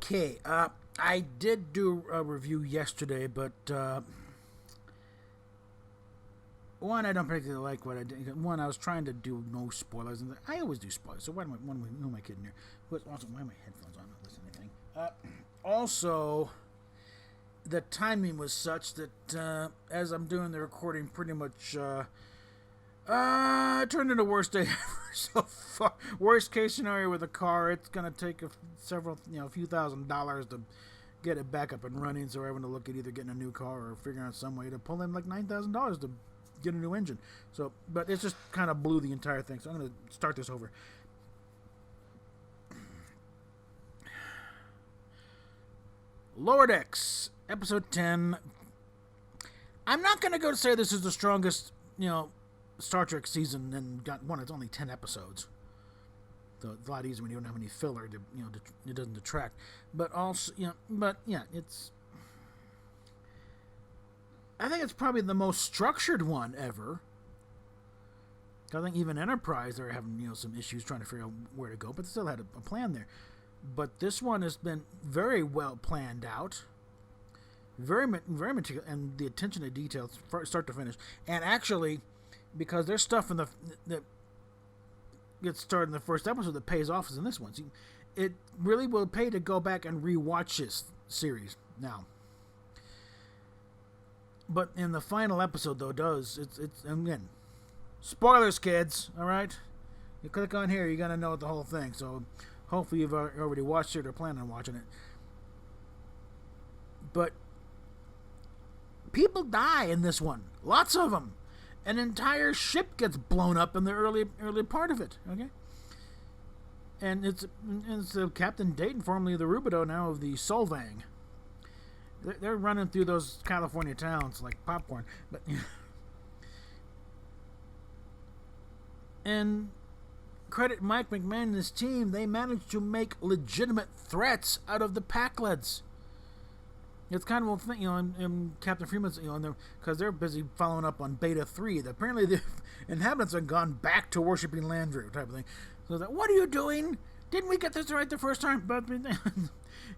Okay, I did do a review yesterday, but one, I don't particularly like what I did. One, I was trying to do no spoilers, and I always do spoilers. So who am I kidding here? Also, why are my headphones on? I'm not listening to anything. Also, the timing was such that as I'm doing the recording, pretty much it turned into worst day ever so far. Worst case scenario with a car, it's gonna take a few $1,000s to get it back up and running. So we're having to look at either getting a new car or figuring out some way to pull in like $9,000 to get a new engine. So, but it's just kind of blew the entire thing. So I'm gonna start this over. Lower Decks, episode 10. I'm not gonna go to say this is the strongest, Star Trek season, and it's only 10 episodes. So it's a lot easier when you don't have any filler to, it doesn't detract. But also, it's, I think it's probably the most structured one ever. I think even Enterprise, they're having, some issues trying to figure out where to go, but they still had a plan there. But this one has been very well planned out. Very meticulous, and the attention to detail, start to finish. And actually, because there's stuff that gets started in the first episode that pays off as in this one. So it really will pay to go back and rewatch this series now. But in the final episode, though, it's again, spoilers, kids. All right, you click on here, you're gonna know the whole thing. So hopefully you've already watched it or plan on watching it. But people die in this one, lots of them. An entire ship gets blown up in the early part of it. Okay, and it's Captain Dayton, formerly the Rubido, now of the Solvang. They're running through those California towns like popcorn, but and credit Mike McMahon and his team. They managed to make legitimate threats out of the Pakleds. It's kind of a thing, in Captain Freeman's, because they're busy following up on Beta 3. That apparently the inhabitants have gone back to worshipping Landru, type of thing. So that, what are you doing? Didn't we get this right the first time? But and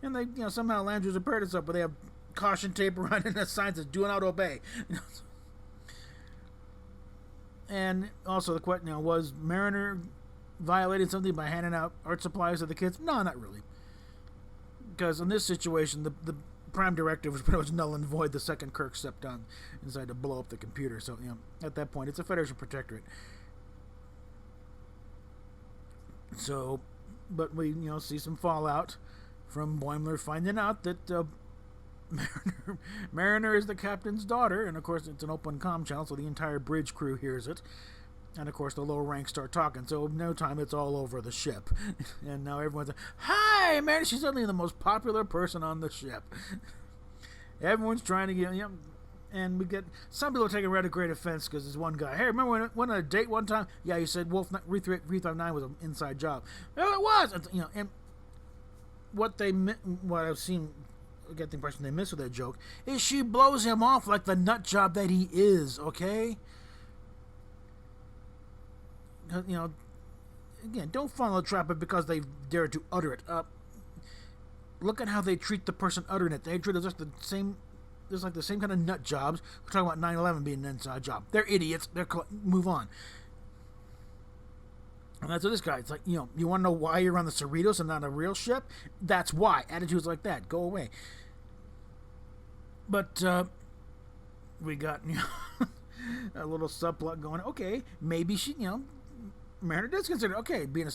they, somehow Landru's repaired itself, but they have caution tape around and the signs that do not obey. And also the question, was Mariner violating something by handing out art supplies to the kids? No, not really. Because in this situation, the Prime Directive was pretty much null and void the second Kirk stepped on and decided to blow up the computer. So, at that point, it's a Federation Protectorate. So, but we, see some fallout from Boimler finding out that Mariner is the captain's daughter, and of course it's an open comm channel, so the entire bridge crew hears it. And of course the lower ranks start talking, so in no time it's all over the ship. And now everyone's like, hi, man, she's suddenly the most popular person on the ship. Everyone's trying to get, and we get, some people are taking rather great offense because there's one guy, hey, remember when went on a date one time? Yeah, you said Wolf 359 was an inside job. No, it was! And what I've seen, I get the impression they miss with that joke, is she blows him off like the nut job that he is, again, don't fall in the trap because they dare to utter it. Look at how they treat the person uttering it. They treat it just the same. There's like the same kind of nut jobs. We're talking about 9/11 being an inside job. They're idiots. Move on. And that's what this guy. It's like, you want to know why you're on the Cerritos and not a real ship? That's why. Attitudes like that go away. But we got a little subplot going. Okay, maybe she, Mariner does consider, being a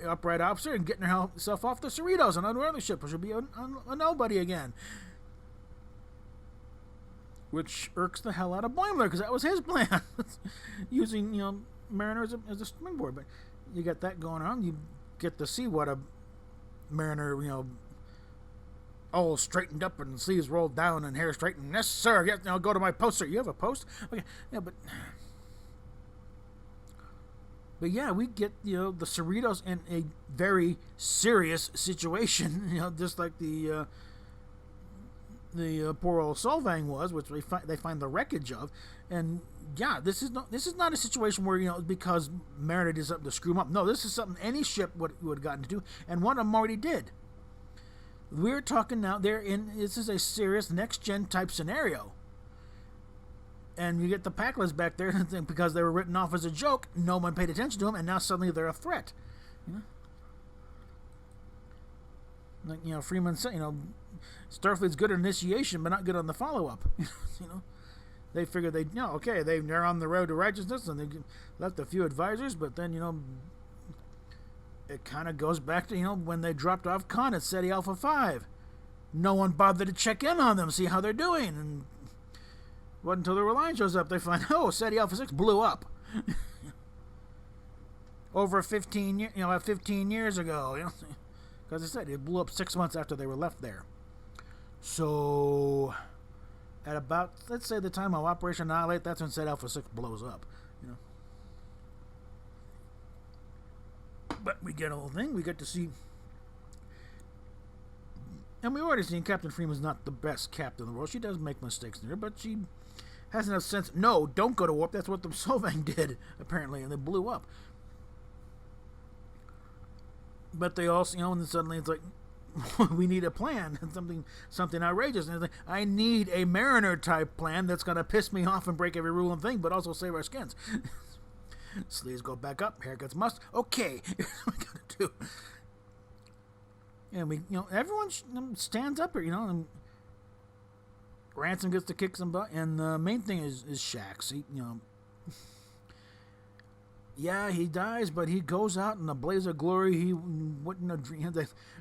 upright officer and getting herself off the Cerritos and on another ship, or she'll be a nobody again. Which irks the hell out of Boimler, because that was his plan. Using, Mariner as a springboard. But you got that going on. You get to see what a Mariner, all straightened up and sleeves rolled down and hair straightened. Yes, sir. Yes, go to my post, sir. You have a post? Okay. Yeah, but yeah, we get, the Cerritos in a very serious situation, just like the poor old Solvang was, which they find the wreckage of. And yeah, this is not a situation where, because Mariner did something to screw them up. No, this is something any ship would have gotten to do, and one of them already did. We're talking now. This is a serious next gen type scenario. And you get the Packlets back there because they were written off as a joke. No one paid attention to them, and now suddenly they're a threat. You know? Like, Freeman said, Starfleet's good at initiation, but not good on the follow-up. They figured they're on the road to righteousness, and they left a few advisors, but then, it kind of goes back to, when they dropped off Khan at SETI Alpha 5. No one bothered to check in on them, see how they're doing, and wasn't until the Reliance shows up they find, SETI Alpha 6 blew up. Over 15 years ago, Because I said, it blew up 6 months after they were left there. So, at about, let's say the time of Operation Annihilate, that's when SETI Alpha 6 blows up. But we get a whole thing. We get to see... And we've already seen Captain Freeman's not the best captain in the world. She does make mistakes there, but she has enough sense. No, don't go to warp. That's what the Sovang did, apparently, and they blew up. But they also, and then suddenly it's like, we need a plan, and something outrageous. And it's like, I need a Mariner type plan that's going to piss me off and break every rule and thing, but also save our skins. Sleeves go back up, haircuts must. Okay, here's what we got to do. And we, everyone stands up here, and Ransom gets to kick some butt. And the main thing is Shax. Yeah, he dies, but he goes out in a blaze of glory. He wouldn't have dreamed,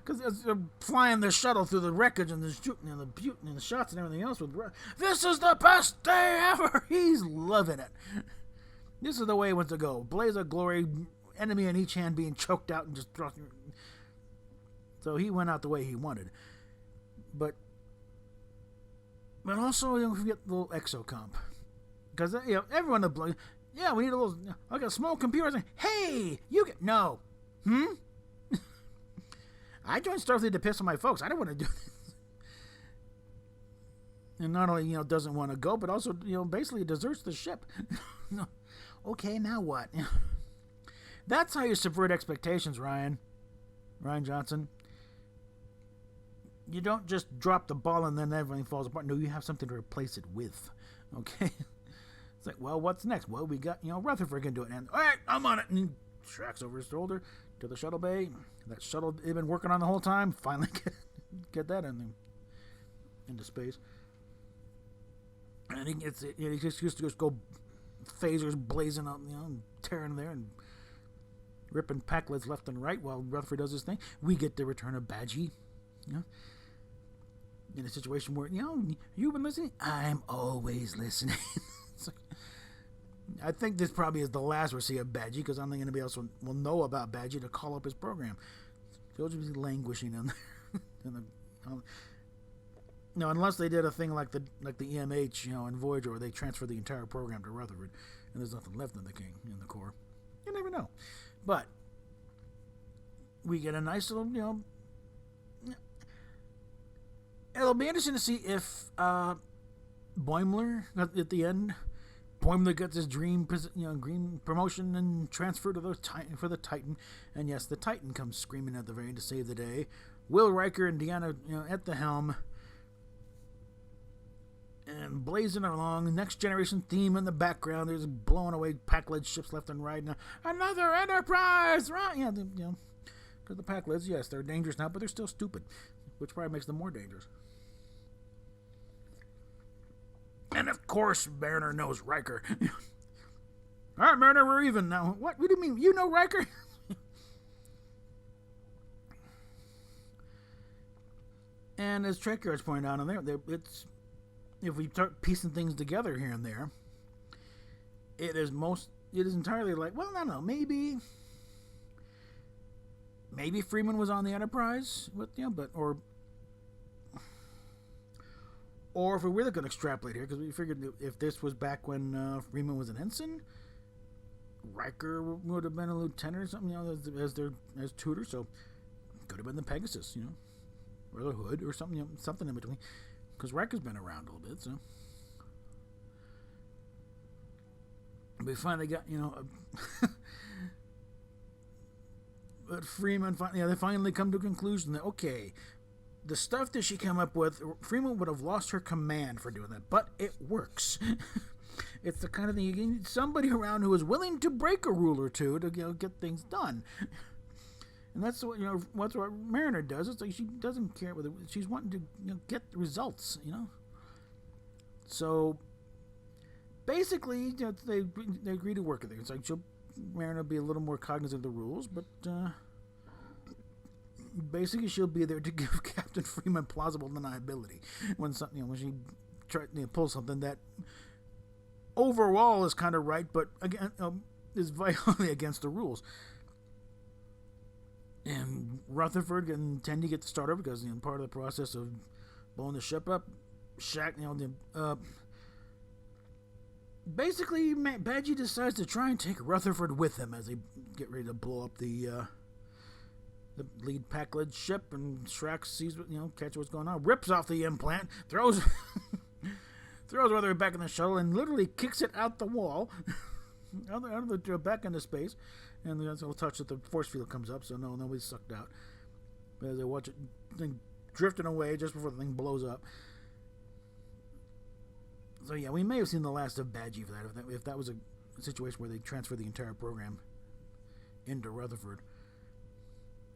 because they're flying the shuttle through the wreckage and the shooting and the butin and the shots and everything else. This is the best day ever. He's loving it. This is the way it wants to go. Blaze of glory, enemy in each hand being choked out and just thrusting. So he went out the way he wanted. But also, don't forget the little exocomp. Because, everyone, we need a little, like a small computer saying, hey, you get, no. I joined Starfleet to piss on my folks. I don't want to do this. And not only, doesn't want to go, but also, basically deserts the ship. Okay, now what? That's how you subvert expectations, Ryan Johnson. You don't just drop the ball and then everything falls apart. No, you have something to replace it with. Okay? It's like, well, what's next? Well, we got, Rutherford can do it. And, all right, I'm on it. And he tracks over his shoulder to the shuttle bay. That shuttle they've been working on the whole time. Finally get that into space. And he gets it. He just used to just go phasers blazing up, tearing there and ripping Packlets left and right while Rutherford does his thing. We get the return of Badgie. In a situation where, you've been listening? I'm always listening. I think this probably is the last we'll see of Badgie, because I don't think anybody else will know about Badgie to call up his program. He'll just be languishing in there. No, unless they did a thing like the EMH, in Voyager, where they transfer the entire program to Rutherford, and there's nothing left in the core. You never know. But we get a nice little, it'll be interesting to see if Boimler at the end. Boimler gets his dream promotion and transfer to the Titan for the Titan, and yes, the Titan comes screaming at the very end to save the day. Will Riker and Deanna, at the helm, and blazing along. Next generation theme in the background. There's blowing away Packlet ships left and right. Now another Enterprise, right? Because the Packlets, yes, they're dangerous now, but they're still stupid, which probably makes them more dangerous. And of course, Mariner knows Riker. All right, Mariner, we're even now. What do you mean? You know Riker? And as Trekkers pointed out on there, it's, if we start piecing things together here and there, it is entirely like, well, I don't know, maybe Freeman was on the Enterprise with, but or if we're really going to extrapolate here, because we figured if this was back when Freeman was an ensign, Riker would have been a lieutenant or something, as tutor, so could have been the Pegasus, or the Hood or something, something in between, because Riker's been around a little bit, so. We finally got, but Freeman, they finally come to a conclusion that, okay, the stuff that she came up with, Freeman would have lost her command for doing that, but it works. It's the kind of thing you need somebody around who is willing to break a rule or two to get things done. And that's what what's what Mariner does. It's like she doesn't care whether she's wanting to get results. So basically, they agree to work with her. It's like Mariner be a little more cognizant of the rules, but basically she'll be there to give Captain Freeman plausible deniability when something when she tries pulls something that overall is kind of right, but again is violently against the rules. And Rutherford and Tendi get to start over because part of the process of blowing the ship up, Shaq, basically Badgie decides to try and take Rutherford with him as they get ready to blow up the lead Packard ship, and Shaq sees catch what's going on, rips off the implant, throws Rutherford back in the shuttle, and literally kicks it out the wall, out of the back into space. And that's a little touch that the force field comes up, so nobody's sucked out. But as they watch it thing drifting away just before the thing blows up. So yeah, we may have seen the last of Badgie for that, if that was a situation where they transferred the entire program into Rutherford,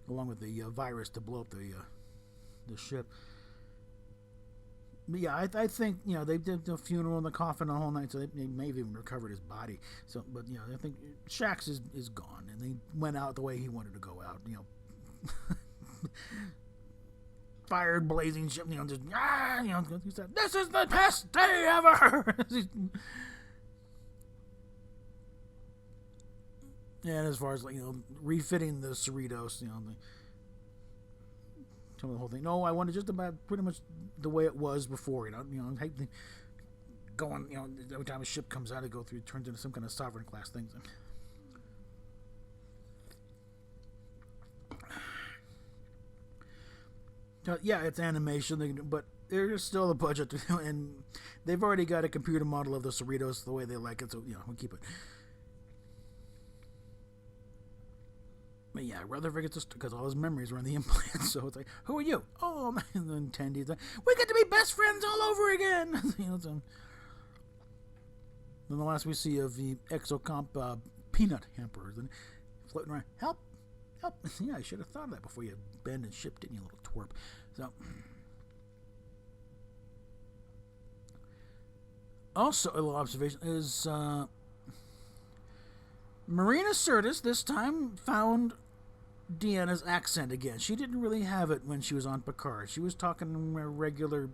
along with the virus to blow up the ship. But yeah, I think they did the funeral and the coffin the whole night, so they may have even recovered his body. So, but I think Shax is gone, and they went out the way he wanted to go out. Fired, blazing ship. Just he said, "This is the best day ever." And as far as refitting the Cerritos, tell me the whole thing. No, I wanted just about pretty much the way it was before. I hate going. Every time a ship comes out, it turns into some kind of sovereign class thing. Yeah, it's animation, but there's still a budget, and they've already got a computer model of the Cerritos the way they like it, so we'll keep it. But yeah, Rutherford gets because all his memories were in the implant, so it's like, who are you? Oh, man. And then Tendy's like, we get to be best friends all over again. So. Then the last we see of the Exocomp peanut hampers and floating around, help. Yeah, I should have thought of that before you abandoned ship, didn't you, little twerp? So, also a little observation is Marina Sirtis this time found Deanna's accent again. She didn't really have it when she was on Picard. She was talking a regular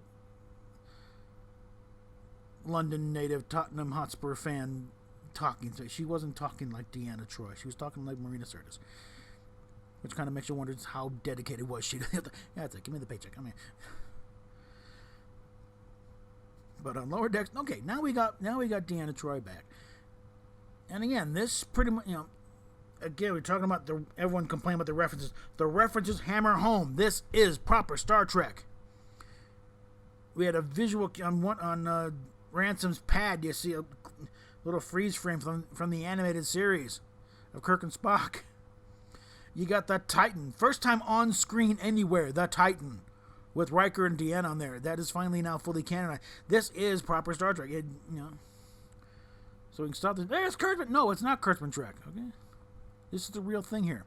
London native Tottenham Hotspur fan talking. So she wasn't talking like Deanna Troi. She was talking like Marina Sirtis. Which kind of makes you wonder how dedicated was she. Yeah, it's like, give me the paycheck. I'm here. But on Lower Decks, okay, now we got Deanna Troi back. And again, this pretty much, again, we're talking about everyone complaining about the references. The references hammer home. This is proper Star Trek. We had a visual on Ransom's pad. You see a little freeze frame from the animated series of Kirk and Spock. You got the Titan. First time on screen anywhere, the Titan. With Riker and Deanna on there. That is finally now fully canonized. This is proper Star Trek. So we can stop this. There's Kurtzman. No, it's not Kurtzman Trek. Okay? This is the real thing here.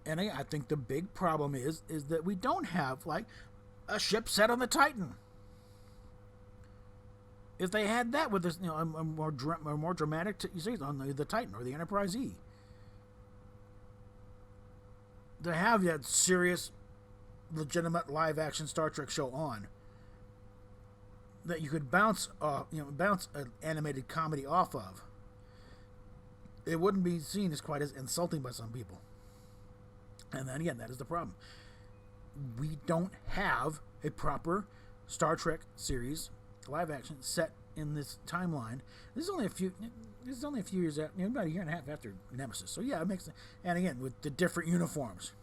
And I think the big problem is that we don't have, a ship set on the Titan. If they had that with this, a more dramatic, on the Titan or the Enterprise E. To have that serious, legitimate live-action Star Trek show on, that you could bounce an animated comedy off of, it wouldn't be seen as quite as insulting by some people. And then again, that is the problem. We don't have a proper Star Trek series live-action set in this timeline. This is only a few years after, about a year and a half after Nemesis. So yeah, it makes sense. And again, with the different uniforms,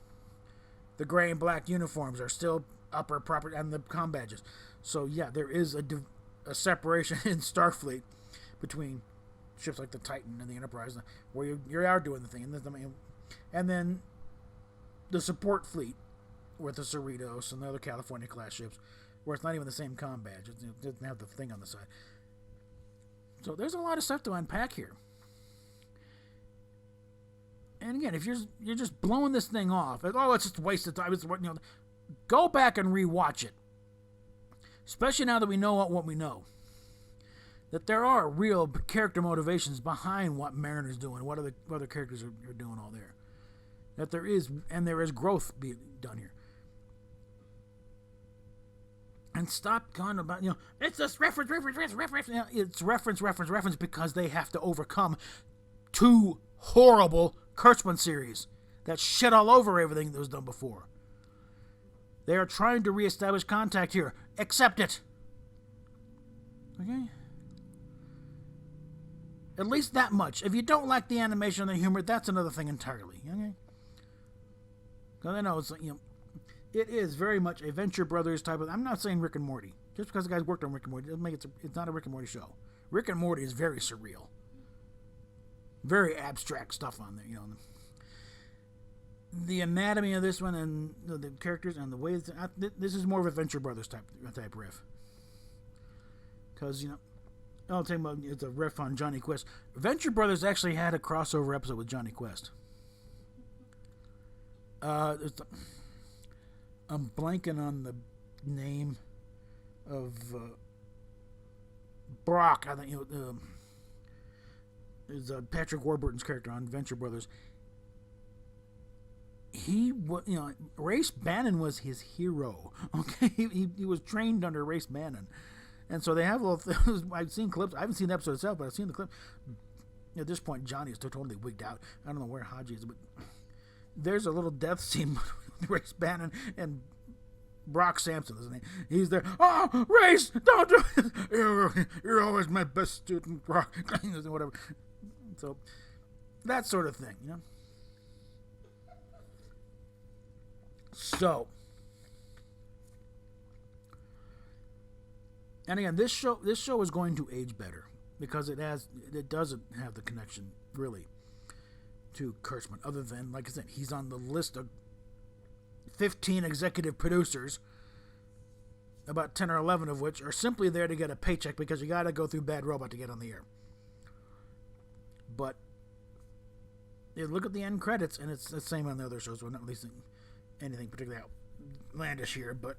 the gray and black uniforms are still upper proper, and the comm badges. So yeah, there is a separation in Starfleet between ships like the Titan and the Enterprise, where you are doing the thing, and then the support fleet, with the Cerritos and the other California class ships, where it's not even the same comm badge. It doesn't have the thing on the side. So there's a lot of stuff to unpack here. And again, if you're just blowing this thing off, it's just a waste of time. Go back and rewatch it. Especially now that we know what we know. That there are real character motivations behind what Mariner's doing, what other characters are doing all there. That there is growth being done here. And stop going about, it's this reference. It's reference, because they have to overcome 2 horrible Kurtzman series that shit all over everything that was done before. They are trying to reestablish contact here. Accept it. Okay? At least that much. If you don't like the animation and the humor, that's another thing entirely. Okay? Because I know it's it is very much a Venture Brothers type of. I'm not saying Rick and Morty. Just because the guys worked on Rick and Morty doesn't make it's not a Rick and Morty show. Rick and Morty is very surreal. Very abstract stuff on there, The anatomy of this one and the characters and the ways. This is more of a Venture Brothers type riff. Because, I'll tell you about it's a riff on Johnny Quest. Venture Brothers actually had a crossover episode with Johnny Quest. I'm blanking on the name of Brock. I think is Patrick Warburton's character on Venture Brothers. He was, Race Bannon was his hero. Okay, he was trained under Race Bannon, and so they have little. I've seen clips. I haven't seen the episode itself, but I've seen the clip. At this point, Johnny is totally wigged out. I don't know where Haji is, but there's a little death scene with Race Bannon and Brock Sampson, isn't he? He's there. Oh, Race, don't do it. You're always my best student, Brock. Whatever. So that sort of thing, So, and again, this show is going to age better because it doesn't have the connection really to Kurtzman, other than, like I said, he's on the list of 15 executive producers, about 10 or 11 of which are simply there to get a paycheck because you got to go through Bad Robot to get on the air. But you look at the end credits, and it's the same on the other shows. We're not releasing anything particularly outlandish here, but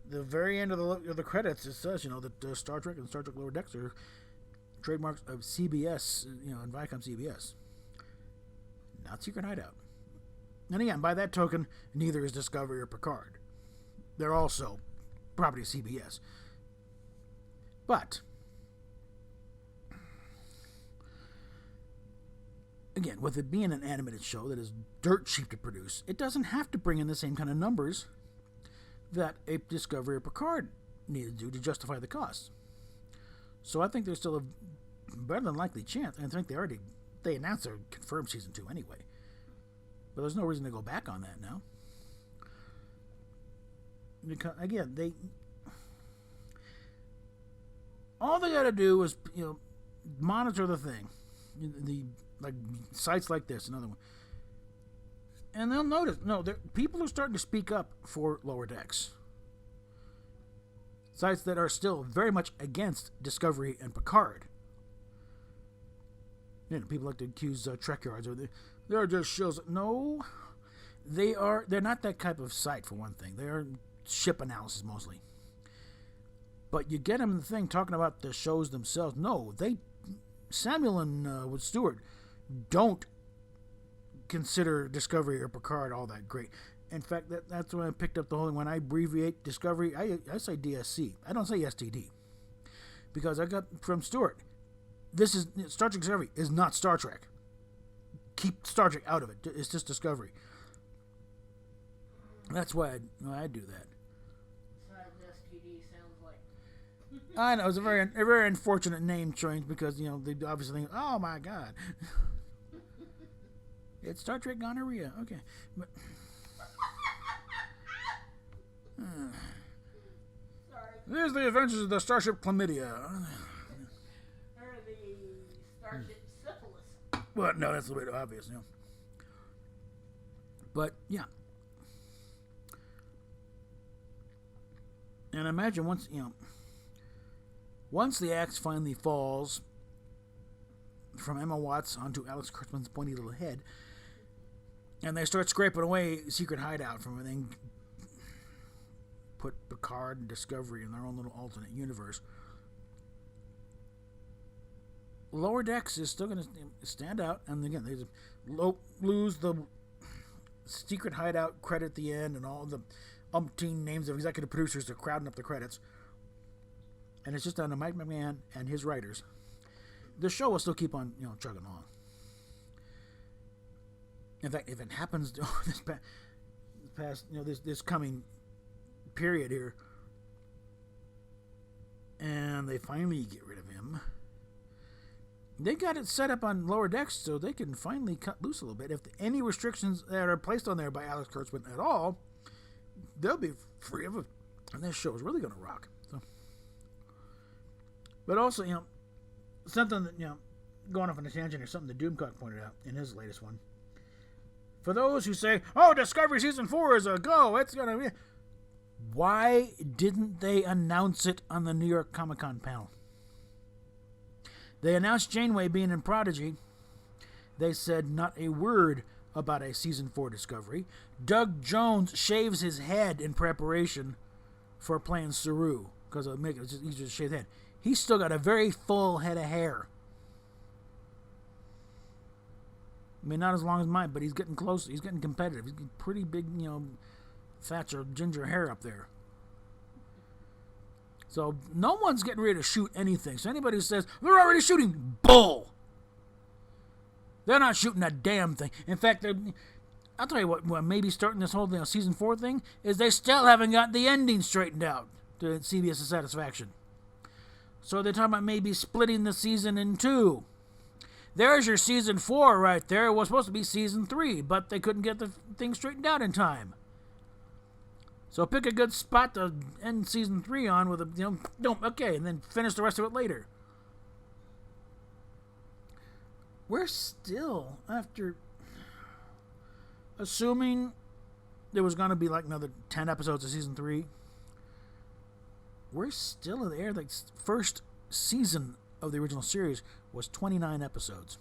the very end of the credits, it says, that Star Trek and Star Trek Lower Decks are trademarks of CBS, and Viacom CBS. Not Secret Hideout. And again, by that token, neither is Discovery or Picard. They're also property of CBS. But again, with it being an animated show that is dirt cheap to produce, it doesn't have to bring in the same kind of numbers that a Discovery or Picard needed to do to justify the cost. So I think there's still a better than likely chance, and I think they announced their confirmed season 2 anyway. But there's no reason to go back on that now. Because again, all they got to do is monitor the thing, like sites like this, another one, and they'll notice. No, people are starting to speak up for Lower Decks. Sites that are still very much against Discovery and Picard. People like to accuse Trek yards, or they're just shows. No, they're not that type of site, for one thing. They are ship analysis mostly. But you get them in the thing talking about the shows themselves. No, Samuel and with Stewart don't consider Discovery or Picard all that great. In fact, that's when I picked up the whole thing. When I abbreviate Discovery, I say DSC. I don't say STD. Because I got from Stewart, this is Star Trek Discovery is not Star Trek. Keep Star Trek out of it. It's just Discovery. That's why I do that. STD sounds like. I know, it's a very unfortunate name change because, they obviously think, oh my God. It's Star Trek gonorrhea. Okay. But, Sorry. There's the adventures of the Starship Chlamydia. Or the Starship Syphilis. Well, no, that's a little bit obvious, But, yeah. And imagine once the axe finally falls from Emma Watts onto Alex Kurtzman's pointy little head, and they start scraping away secret hideout from it, and put Picard and Discovery in their own little alternate universe. Lower Decks is still going to stand out, and again, they lose the secret hideout credit at the end, and all the umpteen names of executive producers are crowding up the credits. And it's just down to Mike McMahon and his writers. The show will still keep on, chugging on. In fact, if it happens this coming period here, and they finally get rid of him, they got it set up on Lower Decks so they can finally cut loose a little bit. If any restrictions that are placed on there by Alex Kurtzman at all, they'll be free of it, and this show is really going to rock. So, but also, something that, going off on a tangent or something that Doomcock pointed out in his latest one. For those who say, "Oh, Discovery Season 4 is a go, it's going to be..." Why didn't they announce it on the New York Comic-Con panel? They announced Janeway being in Prodigy. They said not a word about a Season 4 Discovery. Doug Jones shaves his head in preparation for playing Saru, because it'll make it just easier to shave his head. He's still got a very full head of hair. I mean, not as long as mine, but he's getting close. He's getting competitive. He's getting pretty big, Thatcher ginger hair up there. So no one's getting ready to shoot anything. So anybody who says, they're already shooting, bull. They're not shooting a damn thing. In fact, I'll tell you what maybe starting this whole thing, Season 4 thing, is they still haven't got the ending straightened out to CBS's satisfaction. So they're talking about maybe splitting the season in two. There's your Season 4 right there. It was supposed to be Season 3, but they couldn't get the thing straightened out in time. So pick a good spot to end Season 3 on with okay, and then finish the rest of it later. We're still, after assuming there was going to be like another 10 episodes of Season 3, we're still in the air. Like, first season of the original series was 29 episodes.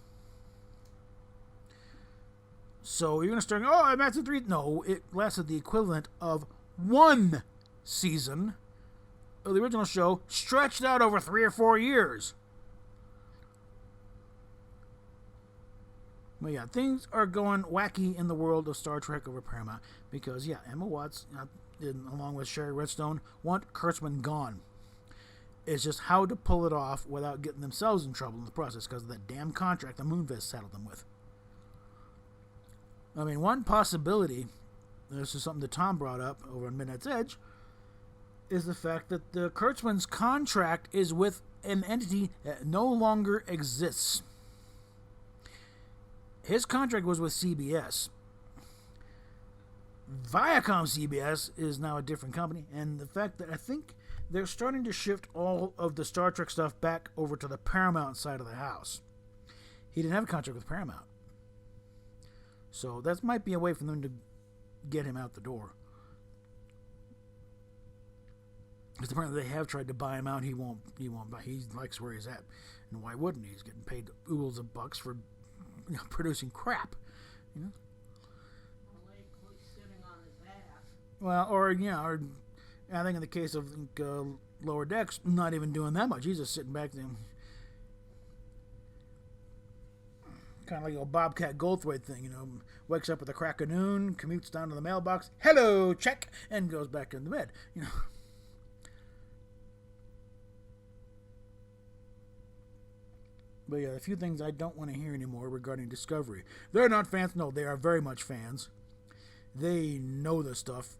So you're going to start, it lasted 3. No, it lasted the equivalent of one season of the original show, stretched out over 3 or 4 years. But yeah, things are going wacky in the world of Star Trek over Paramount because, Emma Watts, along with Sherry Redstone, want Kurtzman gone. It's just how to pull it off without getting themselves in trouble in the process because of that damn contract the Moonves saddled them with. I mean, one possibility, this is something that Tom brought up over on Midnight's Edge, is the fact that the Kurtzman's contract is with an entity that no longer exists. His contract was with CBS. Viacom CBS is now a different company, and the fact that I think they're starting to shift all of the Star Trek stuff back over to the Paramount side of the house. He didn't have a contract with Paramount. So that might be a way for them to get him out the door. Because apparently they have tried to buy him out. He won't buy. He likes where he's at. And why wouldn't he? He's getting paid oodles of bucks for producing crap. Sitting on his ass. Well, or I think in the case of Lower Decks, not even doing that much. He's just sitting back there. Kind of like a Bobcat Goldthwait thing, wakes up with a crack of noon, commutes down to the mailbox, hello, check, and goes back into bed, But a few things I don't want to hear anymore regarding Discovery. They're not fans. No, they are very much fans. They know this stuff,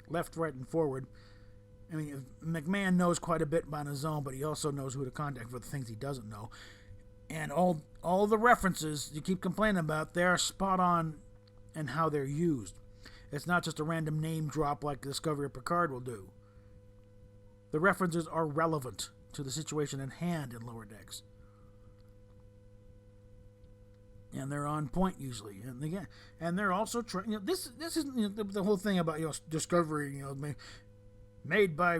left, right, and forward. I mean, McMahon knows quite a bit on his own, but he also knows who to contact for the things he doesn't know. And all the references you keep complaining about, they're spot on in how they're used. It's not just a random name drop like Discovery or Picard will do. The references are relevant to the situation at hand in Lower Decks. And they're on point usually. And they're also trying. This is the whole thing about Discovery. made by,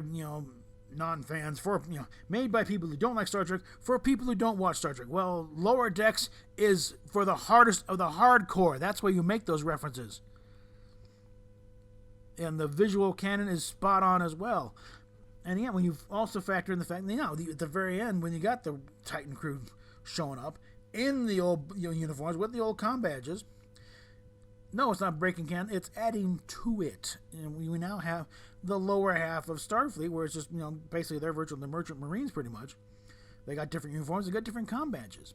non-fans, for, made by people who don't like Star Trek, for people who don't watch Star Trek. Well, Lower Decks is for the hardest of the hardcore. That's why you make those references. And the visual canon is spot on as well. And yeah, when you also factor in the fact that, at the very end, when you got the Titan crew showing up in the old uniforms with the old comm badges, no, it's not breaking canon, it's adding to it. And we now have the lower half of Starfleet, where it's just, basically their version of the Merchant Marines, pretty much. They got different uniforms, they got different comm badges.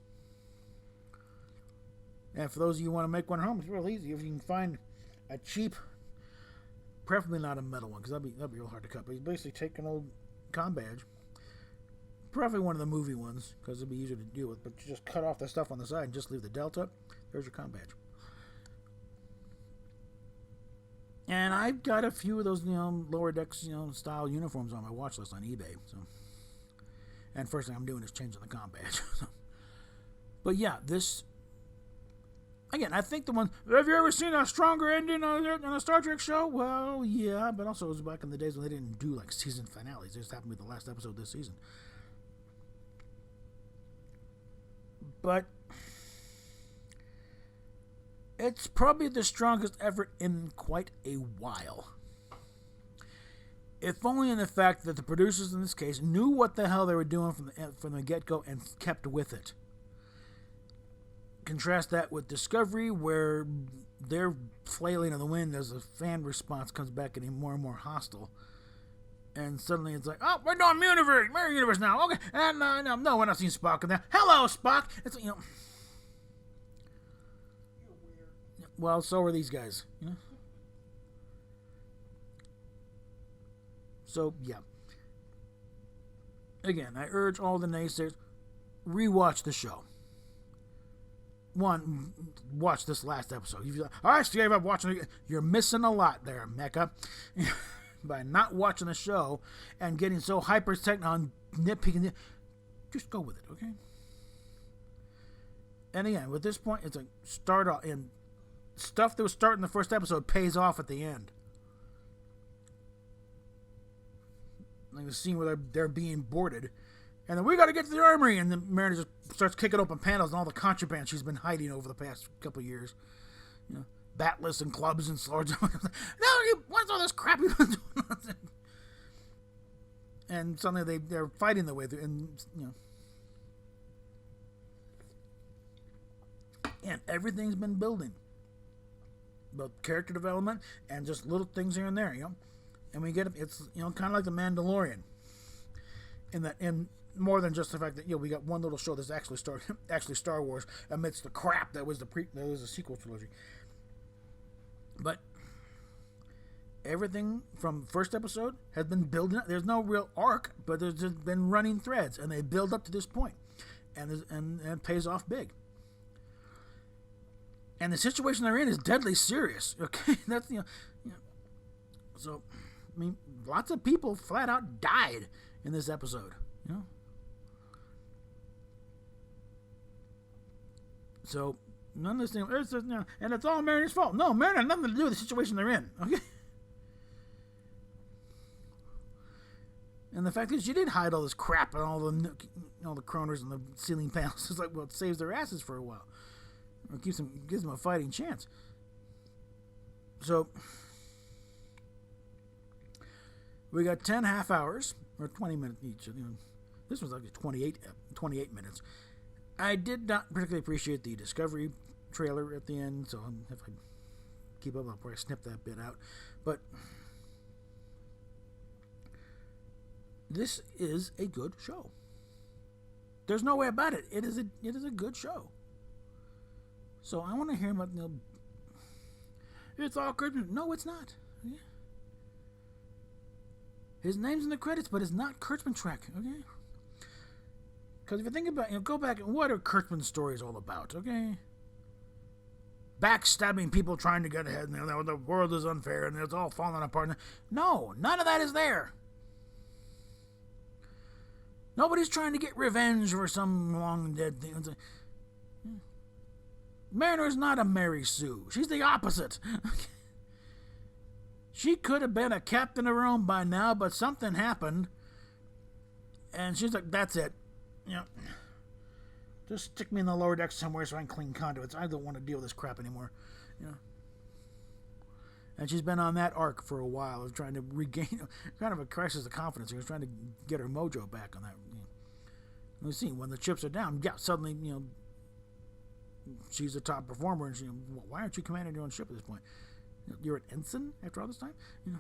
And for those of you who want to make one at home, it's real easy. If you can find a cheap, preferably not a metal one, because that'd be real hard to cut. But you basically take an old comm badge, probably one of the movie ones, because it'd be easier to deal with. But you just cut off the stuff on the side and just leave the delta. There's your comm badge. And I've got a few of those, Lower Decks, style uniforms on my watch list on eBay. So, and first thing I'm doing is changing the comm badge. But yeah, this. Again, I think the one. Have you ever seen a stronger ending on a Star Trek show? Well, yeah, but also it was back in the days when they didn't do like season finales. It just happened to be the last episode this season. But it's probably the strongest effort in quite a while. If only in the fact that the producers in this case knew what the hell they were doing from the get-go and kept with it. Contrast that with Discovery, where they're flailing in the wind as the fan response comes back getting more and more hostile. And suddenly it's like, oh, we're doing Mirror Universe now. Okay, and no, we're not seeing Spock in there. Hello, Spock. It's Well, so are these guys. So yeah. Again, I urge all the naysayers, rewatch the show. One, watch this last episode. I gave up watching it. You're missing a lot there, Mecca. By not watching the show and getting so hyper-technical on nitpicking. Just go with it, okay? And again, with this point, it's like start off, and stuff that was starting the first episode pays off at the end. Like the scene where they're being boarded. And then we got to get to the armory, and then Mariner just starts kicking open panels and all the contraband she's been hiding over the past couple of years. Batless and clubs and swords. What's all this crap you've been doing? And suddenly they're fighting their way through, and everything's been building. Both character development and just little things here and there, And we get it's kind of like the Mandalorian. In more than just the fact that we got one little show that's actually Star Wars amidst the crap that was the sequel trilogy. But everything from first episode has been building up. There's no real arc, but there's just been running threads, and they build up to this point, and it pays off big. And the situation they're in is deadly serious. Okay, that's So, I mean, lots of people flat out died in this episode. So none of this thing, and it's all Mariner's fault. No, Mariner had nothing to do with the situation they're in. Okay. And the fact is, she did hide all this crap and all the chroners and the ceiling panels. It's like, well, it saves their asses for a while, or gives them a fighting chance. So we got 10 half hours or 20 minutes each. This was like 28 minutes. I did not particularly appreciate the Discovery trailer at the end, so if I keep up, I'll probably snip that bit out. But this is a good show. There's no way about it. It is a good show. So I want to hear about it's all Kurtzman. No, it's not. Okay? His name's in the credits, but it's not Kurtzman Trek. Okay. Because if you think about go back and what are Kurtzman's stories all about, okay? Backstabbing people trying to get ahead, and the world is unfair, and it's all falling apart. No, none of that is there. Nobody's trying to get revenge for some long dead thing. Mariner's not a Mary Sue. She's the opposite. She could have been a captain of her own by now, but something happened. And she's like, that's it. You know, just stick me in the lower deck somewhere so I can clean conduits. I don't want to deal with this crap anymore. You know. And she's been on that arc for a while of trying to regain kind of a crisis of confidence. She was trying to get her mojo back on that. You know. We've seen when the chips are down, yeah, suddenly, you know, she's a top performer, and she, why aren't you commanding your own ship at this point? You're an ensign after all this time? You know.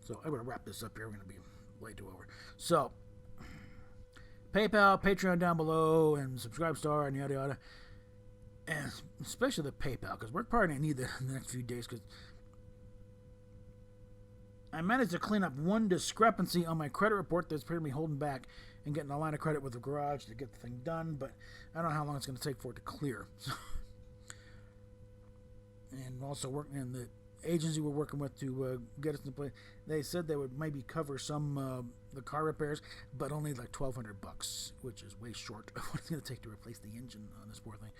So I'm going to wrap this up here. We're going to be way too over. So, PayPal, Patreon down below, and Subscribestar, and yada yada. And especially the PayPal, because we're probably going to need that in the next few days, because I managed to clean up one discrepancy on my credit report that's apparently holding back and getting a line of credit with the garage to get the thing done, but I don't know how long it's going to take for it to clear. And also working in the agency we're working with to get us in place, they said they would maybe cover some the car repairs, but only like $1,200, which is way short of what it's going to take to replace the engine on this poor thing.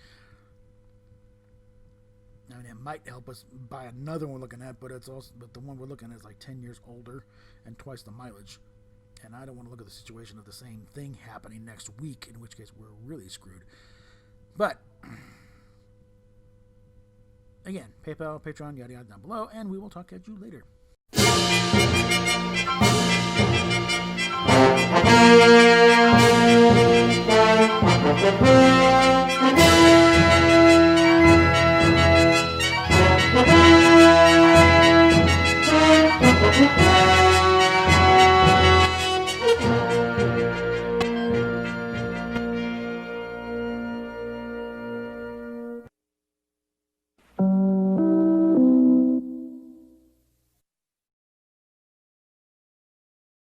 I mean, it might help us buy another one we're looking at, but the one we're looking at is like 10 years older and twice the mileage. And I don't want to look at the situation of the same thing happening next week, in which case we're really screwed. But again, PayPal, Patreon, yada yada down below, and we will talk at you later.